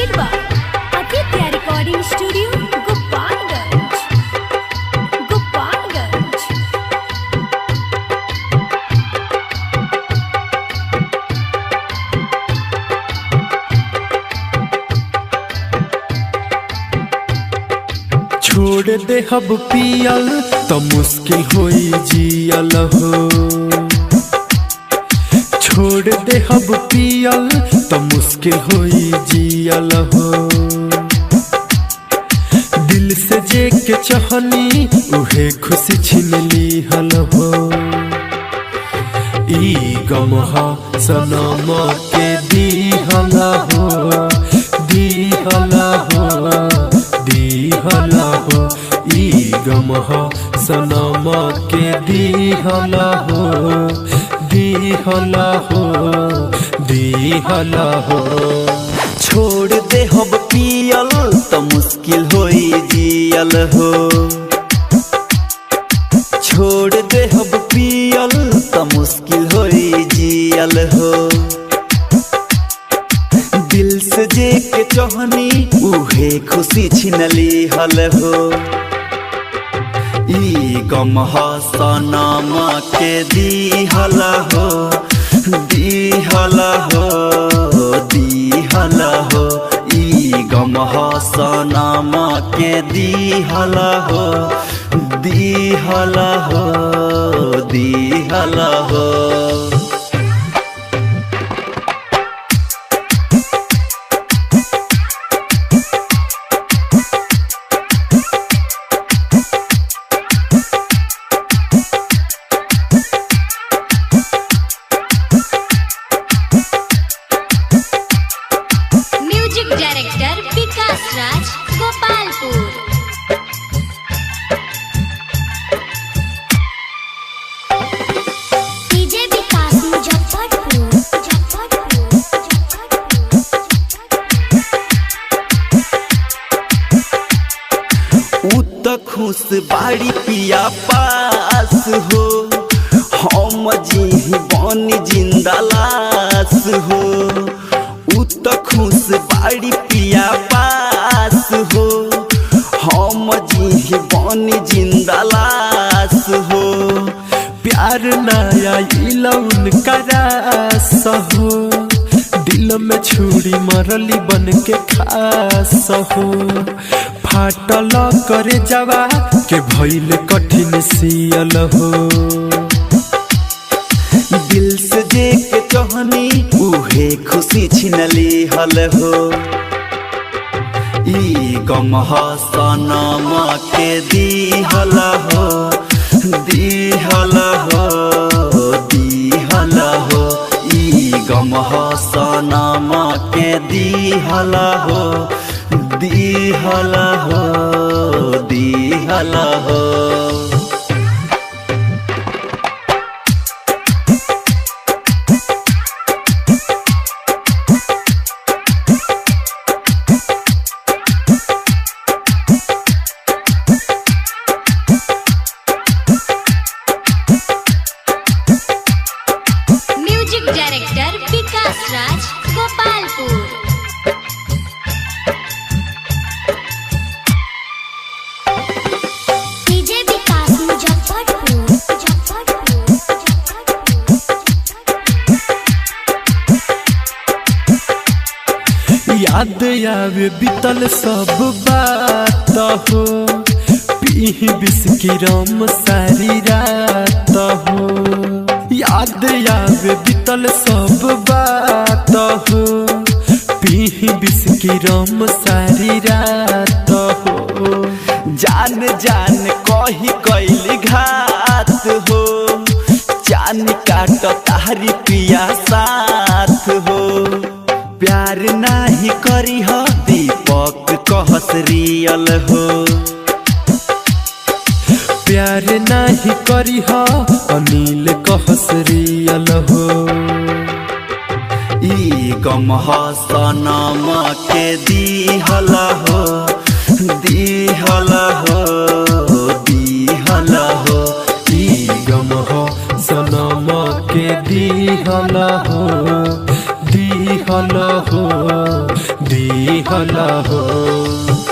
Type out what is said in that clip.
Presented by Aditya Recording Studio, Gopalganj. Gopalganj. छोड़ दे हब पियल तो मुश्किल होई जियल हो। छोड़ दे हब पियल तो मुश्किल होई जियल हो। दिल से जे के चाहनी उहे खुशी छीन लीहल हो। ई गम हा सनम के दीहला हो, दीहला हो, दीहला हो। ई गम हा सनम के दीहला हो, दीहला हो, दीहला हो। छोड़ दे हब पियल तो मुश्किल होई जियल हो। छोड़ दे हब पियल तो मुश्किल होई जियल हो। दिल से जे के चाहनी उहे खुशी छीन लीहल हो। ई गम हा सनम के दीहला हो, दीहला हो, दीहला हो। ई गम हा सनम के दीहला हो, दीहला हो, दीहला हो। Music Director Vikas Raj, Gopalpur. DJ Vikas Muzaffarpur, Muzaffarpur, उत खुश बाड़ी पिया पास हो। हम जी बनी जिंदा लाश हो। उत खुश बाड़ी पिया पास हो। हम जी बनी जिंदा लाश हो। प्यार नया इलौन करास हो। दिल में छुरी मरली बन के खास हो। फाटल करे जवा के भइल कठिन सियल हो। दिल से जे के चाहनी उहे खुशी छीन लीहल हो। ई गम हा सनम के दीहला हो, दीहला हो, दीहला हो। ई गम हा सनम के दीहला हो, दीहला हो, दीहला हो। Music Director Vikas Raj, Gopalpur. DJ Vikas Muzaffarpur, Muzaffarpur, Muzaffarpur. याद आवे बीतल सब बात हो। पीह बिस्की रम सारी रात हो। याद आवे बीतल सब बात हो। पीह बिस्की रम सारी रात हो। जान जान कही कैली घात हो। जान काट तारी पिया साथ हो। प्यार नाही करी हो दीपक कहस रियल हो। प्यार नाही करी हो अनिल कहस रियल हो। ई गम हा सनम के दीहला हो, दीहला हो, दीहला हो। ई गम हो सनम के दीहला हो, दिहल हो दिहल हो।